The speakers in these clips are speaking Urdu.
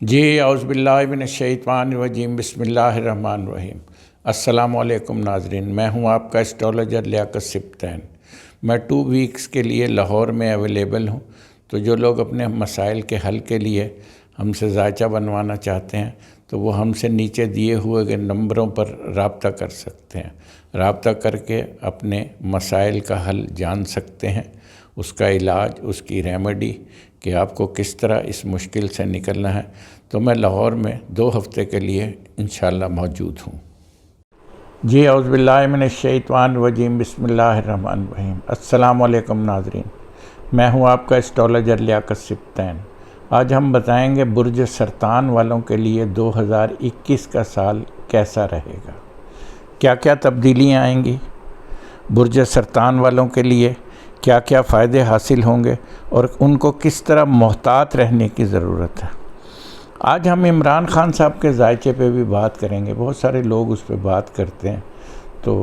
جی اعوذ باللہ من الشیطان الرجیم، بسم اللہ الرحمن الرحیم۔ السلام علیکم ناظرین، میں ہوں آپ کا اسٹرالوجر لیاقت سبطین۔ میں 2 ویکس کے لیے لاہور میں اویلیبل ہوں، تو جو لوگ اپنے مسائل کے حل کے لیے ہم سے ذائچہ بنوانا چاہتے ہیں تو وہ ہم سے نیچے دیے ہوئے نمبروں پر رابطہ کر سکتے ہیں۔ رابطہ کر کے اپنے مسائل کا حل جان سکتے ہیں، اس کا علاج، اس کی ریمیڈی کہ آپ کو کس طرح اس مشکل سے نکلنا ہے۔ تو میں لاہور میں 2 ہفتے کے لیے انشاءاللہ موجود ہوں۔ جی اعوذ باللہ من الشیطان الرجیم، بسم اللہ الرحمن الرحیم۔ السلام علیکم ناظرین، میں ہوں آپ کا اسٹرالوجر لیاقت سبطین۔ آج ہم بتائیں گے برج سرطان والوں کے لیے 2021 کا سال کیسا رہے گا، کیا کیا تبدیلیاں آئیں گی، برج سرطان والوں کے لیے کیا کیا فائدے حاصل ہوں گے اور ان کو کس طرح محتاط رہنے کی ضرورت ہے۔ آج ہم عمران خان صاحب کے ذائچے پہ بھی بات کریں گے، بہت سارے لوگ اس پہ بات کرتے ہیں، تو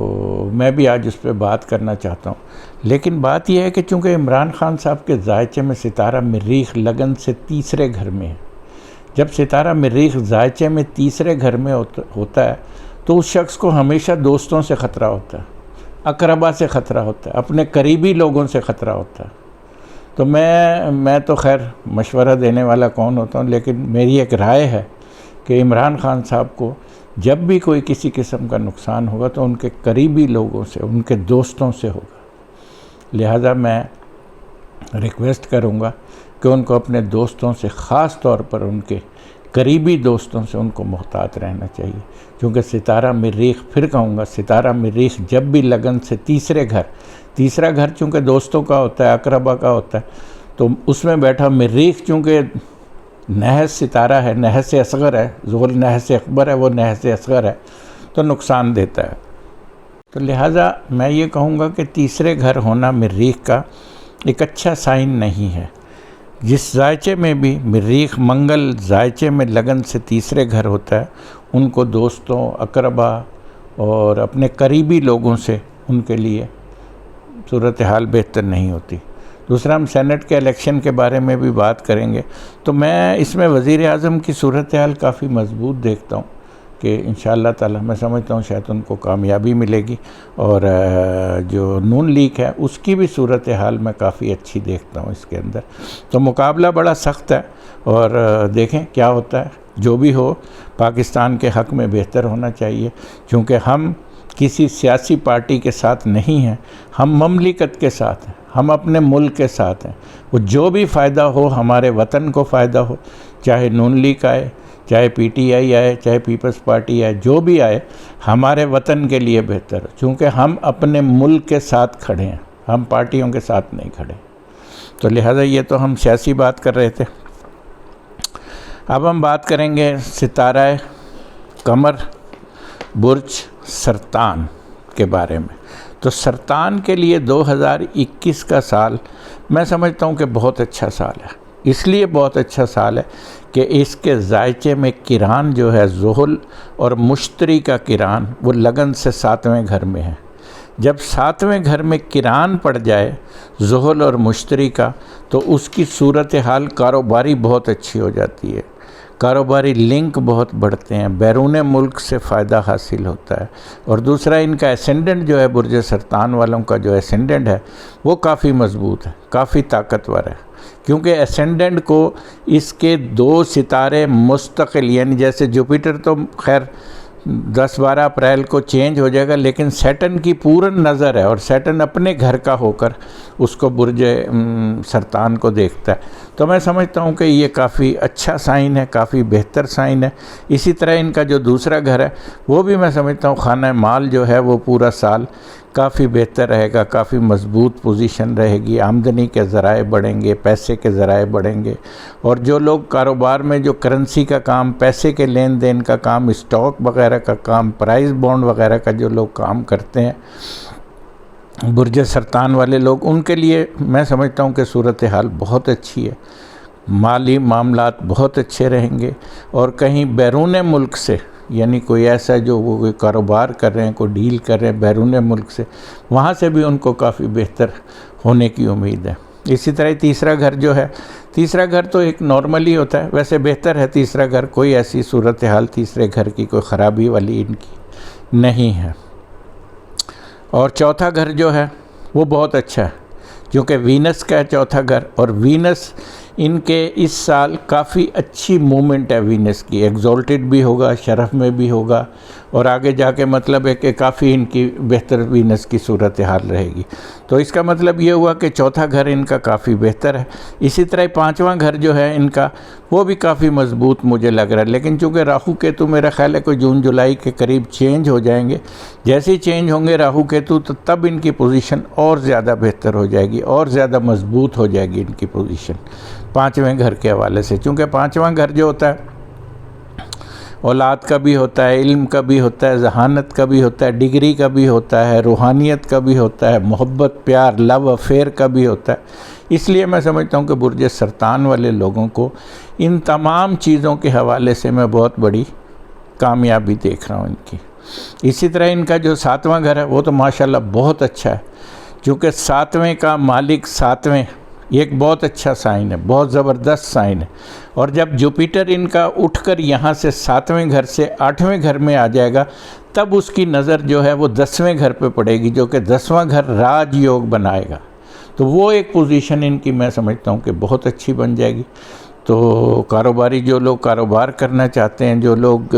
میں بھی آج اس پہ بات کرنا چاہتا ہوں۔ لیکن بات یہ ہے کہ چونکہ عمران خان صاحب کے ذائچے میں ستارہ مریخ لگن سے تیسرے گھر میں ہے، جب ستارہ مریخ ذائچے میں تیسرے گھر میں ہوتا ہے تو اس شخص کو ہمیشہ دوستوں سے خطرہ ہوتا ہے، اقربا سے خطرہ ہوتا ہے، اپنے قریبی لوگوں سے خطرہ ہوتا ہے۔ تو میں تو خیر مشورہ دینے والا کون ہوتا ہوں، لیکن میری ایک رائے ہے کہ عمران خان صاحب کو جب بھی کوئی کسی قسم کا نقصان ہوگا تو ان کے قریبی لوگوں سے، ان کے دوستوں سے ہوگا۔ لہذا میں ریکویسٹ کروں گا کہ ان کو اپنے دوستوں سے، خاص طور پر ان کے قریبی دوستوں سے ان کو محتاط رہنا چاہیے، کیونکہ ستارہ مریخ، پھر کہوں گا، ستارہ مریخ جب بھی لگن سے تیسرا گھر چونکہ دوستوں کا ہوتا ہے، اقربا کا ہوتا ہے، تو اس میں بیٹھا مریخ چونکہ نحس ستارہ ہے، نحس اصغر ہے، زحل نحس اکبر ہے، وہ نحس اصغر ہے، تو نقصان دیتا ہے۔ تو لہٰذا میں یہ کہوں گا کہ تیسرے گھر ہونا مریخ کا ایک اچھا سائن نہیں ہے۔ جس ذائچے میں بھی مریخ منگل ذائچے میں لگن سے تیسرے گھر ہوتا ہے، ان کو دوستوں، اقربا اور اپنے قریبی لوگوں سے ان کے لیے صورتحال بہتر نہیں ہوتی۔ دوسرا، ہم سینٹ کے الیکشن کے بارے میں بھی بات کریں گے، تو میں اس میں وزیر اعظم کی صورتحال کافی مضبوط دیکھتا ہوں کہ انشاءاللہ تعالی میں سمجھتا ہوں شاید ان کو کامیابی ملے گی، اور جو نون لیگ ہے اس کی بھی صورتحال میں کافی اچھی دیکھتا ہوں اس کے اندر۔ تو مقابلہ بڑا سخت ہے، اور دیکھیں کیا ہوتا ہے۔ جو بھی ہو، پاکستان کے حق میں بہتر ہونا چاہیے، چونکہ ہم کسی سیاسی پارٹی کے ساتھ نہیں ہیں، ہم مملکت کے ساتھ ہیں، ہم اپنے ملک کے ساتھ ہیں۔ وہ جو بھی فائدہ ہو، ہمارے وطن کو فائدہ ہو، چاہے نون لیگ آئے، چاہے پی ٹی آئی آئے، چاہے پیپلز پارٹی آئے، جو بھی آئے ہمارے وطن کے لیے بہتر ہو، چونکہ ہم اپنے ملک کے ساتھ کھڑے ہیں، ہم پارٹیوں کے ساتھ نہیں کھڑے۔ تو لہٰذا یہ تو ہم سیاسی بات کر رہے تھے۔ اب ہم بات کریں گے ستارہ قمر برج سرطان کے بارے میں۔ تو سرطان کے لیے 2021 کا سال میں سمجھتا ہوں کہ بہت اچھا سال ہے۔ اس لیے بہت اچھا سال ہے کہ اس کے ذائچے میں کران جو ہے، زحل اور مشتری کا کران، وہ لگن سے 7ویں گھر میں ہے۔ جب 7ویں گھر میں کران پڑ جائے زحل اور مشتری کا، تو اس کی صورتحال کاروباری بہت اچھی ہو جاتی ہے، کاروباری لنک بہت بڑھتے ہیں، بیرون ملک سے فائدہ حاصل ہوتا ہے۔ اور دوسرا، ان کا اسینڈنٹ جو ہے، برج سرطان والوں کا جو اسینڈنٹ ہے وہ کافی مضبوط ہے، کافی طاقتور ہے، کیونکہ اسینڈنٹ کو اس کے 2 ستارے مستقل، یعنی جیسے جوپیٹر تو خیر 10-12 اپریل کو چینج ہو جائے گا، لیکن سیٹن کی پورن نظر ہے، اور سیٹن اپنے گھر کا ہو کر اس کو برج سرطان کو دیکھتا ہے۔ تو میں سمجھتا ہوں کہ یہ کافی اچھا سائن ہے، کافی بہتر سائن ہے۔ اسی طرح ان کا جو دوسرا گھر ہے وہ بھی میں سمجھتا ہوں خانہ مال جو ہے وہ پورا سال کافی بہتر رہے گا، کافی مضبوط پوزیشن رہے گی، آمدنی کے ذرائع بڑھیں گے، پیسے کے ذرائع بڑھیں گے، اور جو لوگ کاروبار میں جو کرنسی کا کام، پیسے کے لین دین کا کام، اسٹاک وغیرہ کا کام، پرائز بانڈ وغیرہ کا جو لوگ کام کرتے ہیں، برج سرطان والے لوگ، ان کے لیے میں سمجھتا ہوں کہ صورتحال بہت اچھی ہے، مالی معاملات بہت اچھے رہیں گے، اور کہیں بیرون ملک سے، یعنی کوئی ایسا جو وہ کوئی کاروبار کر رہے ہیں، کوئی ڈیل کر رہے ہیں بیرون ملک سے، وہاں سے بھی ان کو کافی بہتر ہونے کی امید ہے۔ اسی طرح تیسرا گھر جو ہے، تیسرا گھر تو ایک نارملی ہوتا ہے، ویسے بہتر ہے تیسرا گھر، کوئی ایسی صورتحال تیسرے گھر کی کوئی خرابی والی ان کی نہیں ہے۔ اور چوتھا گھر جو ہے وہ بہت اچھا ہے، کیونکہ وینس کا ہے چوتھا گھر، اور وینس ان کے اس سال کافی اچھی مومنٹ ہے وینس کی، ایگزالٹڈ بھی ہوگا، شرف میں بھی ہوگا، اور آگے جا کے مطلب ہے کہ کافی ان کی بہتر وینس کی صورتحال رہے گی۔ تو اس کا مطلب یہ ہوا کہ چوتھا گھر ان کا کافی بہتر ہے۔ اسی طرح پانچواں گھر جو ہے ان کا وہ بھی کافی مضبوط مجھے لگ رہا ہے، لیکن چونکہ راہو کیتو میرا خیال ہے کوئی جون جولائی کے قریب چینج ہو جائیں گے، جیسے ہی چینج ہوں گے راہو کیتو تو تب ان کی پوزیشن اور زیادہ بہتر ہو جائے گی، اور زیادہ مضبوط ہو جائے گی ان کی پوزیشن پانچویں گھر کے حوالے سے، چونکہ پانچواں گھر جو ہوتا ہے اولاد کا بھی ہوتا ہے، علم کا بھی ہوتا ہے، ذہانت کا بھی ہوتا ہے، ڈگری کا بھی ہوتا ہے، روحانیت کا بھی ہوتا ہے، محبت، پیار، لو افیئر کا بھی ہوتا ہے۔ اس لیے میں سمجھتا ہوں کہ برج سرطان والے لوگوں کو ان تمام چیزوں کے حوالے سے میں بہت بڑی کامیابی دیکھ رہا ہوں ان کی۔ اسی طرح ان کا جو ساتواں گھر ہے وہ تو ماشاءاللہ بہت اچھا ہے، کیونکہ ساتویں کا مالک ساتویں، یہ ایک بہت اچھا سائن ہے، بہت زبردست سائن ہے۔ اور جب جوپیٹر ان کا اٹھ کر یہاں سے ساتویں گھر سے آٹھویں گھر میں آ جائے گا، تب اس کی نظر جو ہے وہ 10ویں گھر پہ پڑے گی، جو کہ 10واں گھر راج یوگ بنائے گا۔ تو وہ ایک پوزیشن ان کی میں سمجھتا ہوں کہ بہت اچھی بن جائے گی۔ تو کاروباری جو لوگ کاروبار کرنا چاہتے ہیں، جو لوگ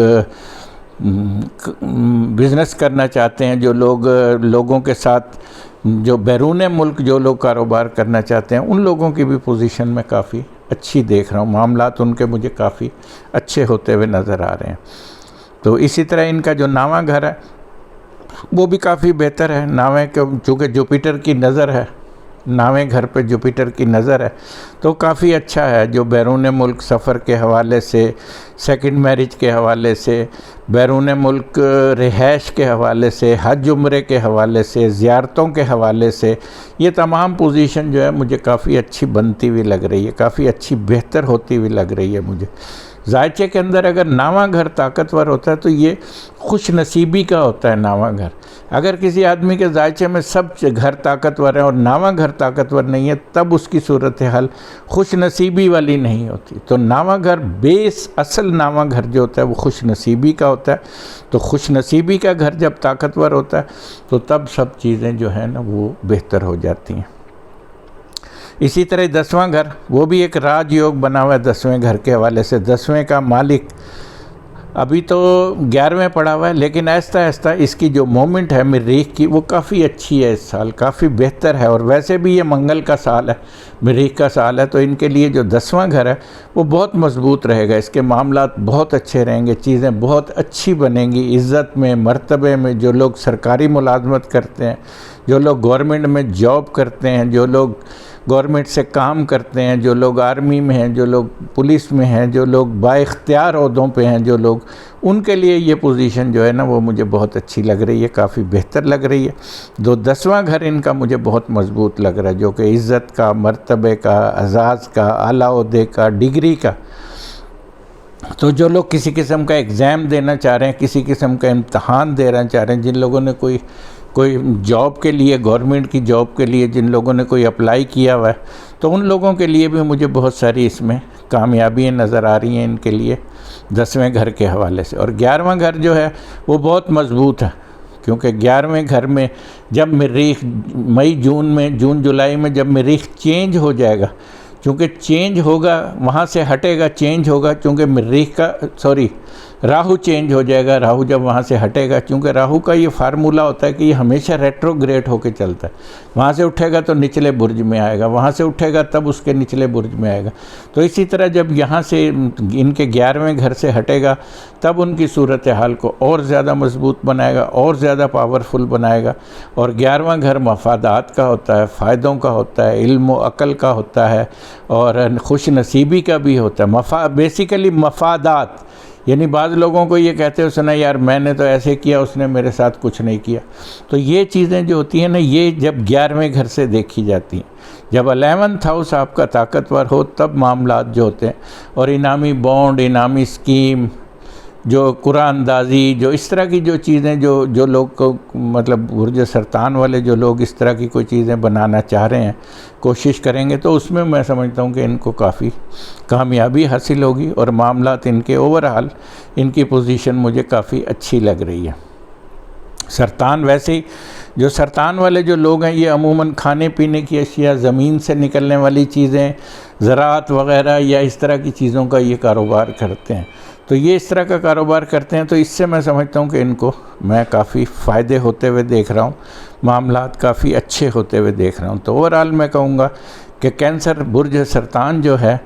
بزنس کرنا چاہتے ہیں، جو لوگ لوگوں کے ساتھ، جو بیرون ملک جو لوگ کاروبار کرنا چاہتے ہیں، ان لوگوں کی بھی پوزیشن میں کافی اچھی دیکھ رہا ہوں، معاملات ان کے مجھے کافی اچھے ہوتے ہوئے نظر آ رہے ہیں۔ تو اسی طرح ان کا جو نواں گھر ہے وہ بھی کافی بہتر ہے، نویں کے چونکہ جوپیٹر کی نظر ہے، نویں گھر پہ جوپیٹر کی نظر ہے، تو کافی اچھا ہے۔ جو بیرون ملک سفر کے حوالے سے، سیکنڈ میرج کے حوالے سے، بیرون ملک رہائش کے حوالے سے، حج عمرے کے حوالے سے، زیارتوں کے حوالے سے، یہ تمام پوزیشن جو ہے مجھے کافی اچھی بنتی ہوئی لگ رہی ہے، کافی اچھی بہتر ہوتی ہوئی لگ رہی ہے مجھے۔ ذائچے کے اندر اگر نواں گھر طاقتور ہوتا ہے تو یہ خوش نصیبی کا ہوتا ہے نواں گھر۔ اگر کسی آدمی کے ذائچے میں سب گھر طاقتور ہیں اور نواں گھر طاقتور نہیں ہے، تب اس کی صورتحال خوش نصیبی والی نہیں ہوتی۔ تو نواں گھر بیس، اصل نواں گھر جو ہوتا ہے وہ خوش نصیبی کا ہوتا ہے۔ تو خوش نصیبی کا گھر جب طاقتور ہوتا ہے تو تب سب چیزیں جو ہیں نا وہ بہتر ہو جاتی ہیں۔ اسی طرح 10واں گھر وہ بھی ایک راج یوگ بنا ہوا ہے 10ویں گھر کے حوالے سے۔ 10ویں کا مالک ابھی تو 11ویں پڑا ہوا ہے، لیکن آہستہ آہستہ اس کی جو مومنٹ ہے مریخ کی وہ کافی اچھی ہے، اس سال کافی بہتر ہے، اور ویسے بھی یہ منگل کا سال ہے، مریخ کا سال ہے، تو ان کے لیے جو 10واں گھر ہے وہ بہت مضبوط رہے گا، اس کے معاملات بہت اچھے رہیں گے، چیزیں بہت اچھی بنیں گی، عزت میں، مرتبے میں۔ جو لوگ سرکاری ملازمت کرتے ہیں، جو لوگ گورنمنٹ میں جاب کرتے ہیں، جو لوگ گورنمنٹ سے کام کرتے ہیں، جو لوگ آرمی میں ہیں، جو لوگ پولیس میں ہیں، جو لوگ با اختیار عہدوں پہ ہیں، جو لوگ، ان کے لیے یہ پوزیشن جو ہے نا وہ مجھے بہت اچھی لگ رہی ہے، کافی بہتر لگ رہی ہے۔ 10واں گھر ان کا مجھے بہت مضبوط لگ رہا ہے، جو کہ عزت کا، مرتبے کا، اعزاز کا، اعلیٰ عہدے کا، ڈگری کا۔ تو جو لوگ کسی قسم کا ایگزام دینا چاہ رہے ہیں، کسی قسم کا امتحان دینا چاہ رہے ہیں، جن لوگوں نے کوئی جاب کے لیے، گورنمنٹ کی جاب کے لیے جن لوگوں نے کوئی اپلائی کیا ہوا ہے، تو ان لوگوں کے لیے بھی مجھے بہت ساری اس میں کامیابیاں نظر آ رہی ہیں ان کے لیے 10ویں گھر کے حوالے سے۔ اور 11واں گھر جو ہے وہ بہت مضبوط ہے، کیونکہ 11ویں گھر میں جب مریخ مئی جون میں، جون جولائی میں جب مریخ چینج ہو جائے گا، چونکہ چینج ہوگا، وہاں سے ہٹے گا، چینج ہوگا، چونکہ مریخ کا راہو چینج ہو جائے گا، راہو جب وہاں سے ہٹے گا، کیونکہ راہو کا یہ فارمولہ ہوتا ہے کہ یہ ہمیشہ ریٹروگریڈ ہو کے چلتا ہے، وہاں سے اٹھے گا تو نچلے برج میں آئے گا، وہاں سے اٹھے گا تب اس کے نچلے برج میں آئے گا۔ تو اسی طرح جب یہاں سے ان کے 11ویں گھر سے ہٹے گا تب ان کی صورتحال کو اور زیادہ مضبوط بنائے گا، اور زیادہ پاورفل بنائے گا۔ اور 11واں گھر مفادات کا ہوتا ہے، فائدوں کا ہوتا ہے، علم و عقل کا ہوتا ہے، اور خوش نصیبی کا بھی ہوتا ہے، بیسیکلی مفادات۔ یعنی بعض لوگوں کو یہ کہتے ہو سنا یار میں نے تو ایسے کیا، اس نے میرے ساتھ کچھ نہیں کیا، تو یہ چیزیں جو ہوتی ہیں نا یہ جب 11ویں گھر سے دیکھی جاتی ہیں۔ جب 11th ہاؤس آپ کا طاقتور ہو تب معاملات جو ہوتے ہیں، اور انعامی بانڈ، انعامی اسکیم، جو قرآن اندازی، جو اس طرح کی جو چیزیں جو لوگ کو مطلب برج سرطان والے جو لوگ اس طرح کی کوئی چیزیں بنانا چاہ رہے ہیں، کوشش کریں گے تو اس میں سمجھتا ہوں کہ ان کو کافی کامیابی حاصل ہوگی، اور معاملات ان کے اوورآل ان کی پوزیشن مجھے کافی اچھی لگ رہی ہے۔ سرطان ویسے ہی جو سرطان والے جو لوگ ہیں یہ عموماً کھانے پینے کی اشیاء، زمین سے نکلنے والی چیزیں، زراعت وغیرہ یا اس طرح کی چیزوں کا یہ کاروبار کرتے ہیں، تو یہ اس طرح کا کاروبار کرتے ہیں، تو اس سے میں سمجھتا ہوں کہ ان کو میں کافی فائدے ہوتے ہوئے دیکھ رہا ہوں، معاملات کافی اچھے ہوتے ہوئے دیکھ رہا ہوں۔ تو اوورآل میں کہوں گا کہ کینسر برج سرطان جو ہے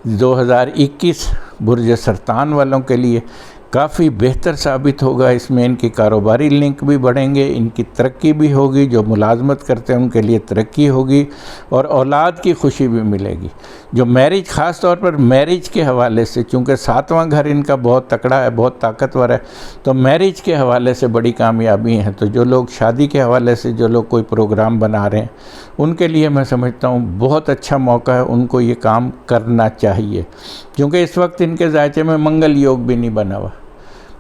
2021 برج سرطان والوں کے لیے کافی بہتر ثابت ہوگا۔ اس میں ان کی کاروباری لنک بھی بڑھیں گے، ان کی ترقی بھی ہوگی، جو ملازمت کرتے ہیں ان کے لیے ترقی ہوگی، اور اولاد کی خوشی بھی ملے گی۔ جو میرج، خاص طور پر میرج کے حوالے سے، چونکہ 7واں گھر ان کا بہت تکڑا ہے، بہت طاقتور ہے، تو میرج کے حوالے سے بڑی کامیابی ہیں۔ تو جو لوگ شادی کے حوالے سے جو لوگ کوئی پروگرام بنا رہے ہیں ان کے لیے میں سمجھتا ہوں بہت اچھا موقع ہے، ان کو یہ کام کرنا چاہیے، کیونکہ اس وقت ان کے ذائچے میں منگل یوگ بھی نہیں بنا ہوا،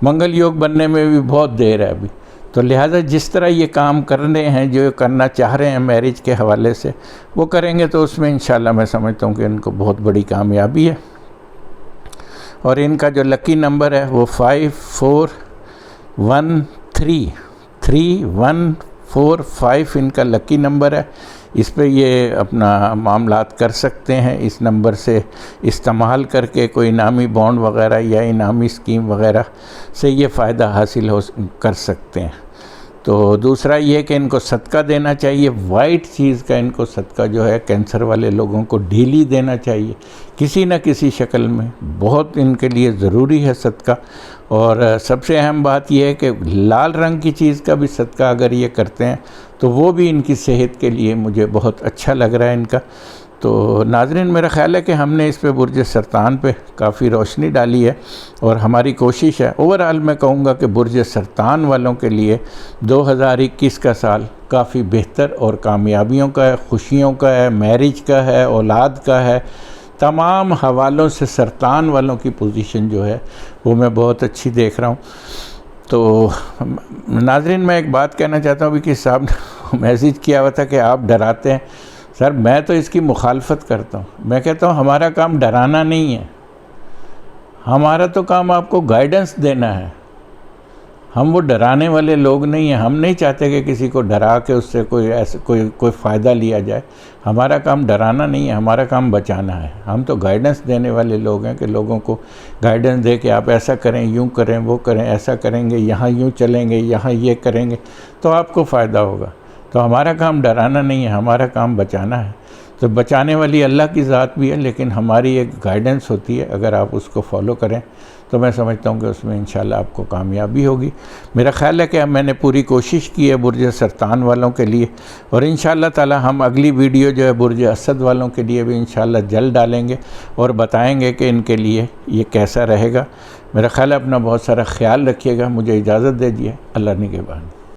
منگل یوگ بننے میں بھی بہت دیر ہے ابھی، تو لہٰذا جس طرح یہ کام کرنے ہیں، جو کرنا چاہ رہے ہیں میرج کے حوالے سے، وہ کریں گے تو اس میں انشاءاللہ میں سمجھتا ہوں کہ ان کو بہت بڑی کامیابی ہے۔ اور ان کا جو لکی نمبر ہے وہ 5413 3145 ان کا لکی نمبر ہے۔ اس پہ یہ اپنا معاملات کر سکتے ہیں، اس نمبر سے استعمال کر کے کوئی انعامی بانڈ وغیرہ یا انعامی اسکیم وغیرہ سے یہ فائدہ حاصل کر سکتے ہیں۔ تو دوسرا یہ کہ ان کو صدقہ دینا چاہیے، وائٹ چیز کا ان کو صدقہ جو ہے کینسر والے لوگوں کو ڈیلی دینا چاہیے کسی نہ کسی شکل میں، بہت ان کے لیے ضروری ہے صدقہ۔ اور سب سے اہم بات یہ ہے کہ لال رنگ کی چیز کا بھی صدقہ اگر یہ کرتے ہیں تو وہ بھی ان کی صحت کے لیے مجھے بہت اچھا لگ رہا ہے ان کا۔ تو ناظرین، میرا خیال ہے کہ ہم نے اس پہ برج سرطان پہ کافی روشنی ڈالی ہے، اور ہماری کوشش ہے اوورآل میں کہوں گا کہ برج سرطان والوں کے لیے 2021 کا سال کافی بہتر اور کامیابیوں کا ہے، خوشیوں کا ہے، میرج کا ہے، اولاد کا ہے، تمام حوالوں سے سرطان والوں کی پوزیشن جو ہے وہ میں بہت اچھی دیکھ رہا ہوں۔ تو ناظرین، میں ایک بات کہنا چاہتا ہوں، ابھی کہ صاحب نے میسیج کیا ہوا تھا کہ آپ ڈراتے ہیں، سر میں تو اس کی مخالفت کرتا ہوں۔ میں کہتا ہوں ہمارا کام ڈرانا نہیں ہے، ہمارا تو کام آپ کو گائیڈنس دینا ہے، ہم وہ ڈرانے والے لوگ نہیں ہیں، ہم نہیں چاہتے کہ کسی کو ڈرا کے اس سے کوئی فائدہ لیا جائے۔ ہمارا کام ڈرانا نہیں ہے، ہمارا کام بچانا ہے۔ ہم تو گائیڈنس دینے والے لوگ ہیں کہ لوگوں کو گائیڈنس دے کہ آپ ایسا کریں، یوں کریں، وہ کریں، ایسا کریں گے، یہاں یوں چلیں گے، یہاں یہ کریں گے تو آپ کو فائدہ ہوگا۔ تو ہمارا کام ڈرانا نہیں ہے، ہمارا کام بچانا ہے۔ تو بچانے والی اللہ کی ذات بھی ہے، لیکن ہماری ایک گائیڈنس ہوتی ہے، اگر آپ اس کو فالو کریں تو میں سمجھتا ہوں کہ اس میں انشاءاللہ آپ کو کامیابی ہوگی۔ میرا خیال ہے کہ میں نے پوری کوشش کی ہے برج سرطان والوں کے لیے، اور انشاءاللہ تعالی ہم اگلی ویڈیو جو ہے برج اسد والوں کے لیے بھی انشاءاللہ جلد ڈالیں گے، اور بتائیں گے کہ ان کے لیے یہ کیسا رہے گا۔ میرا خیال ہے اپنا بہت سارا خیال رکھیے گا۔ مجھے اجازت دیجیے، اللہ نگہبان۔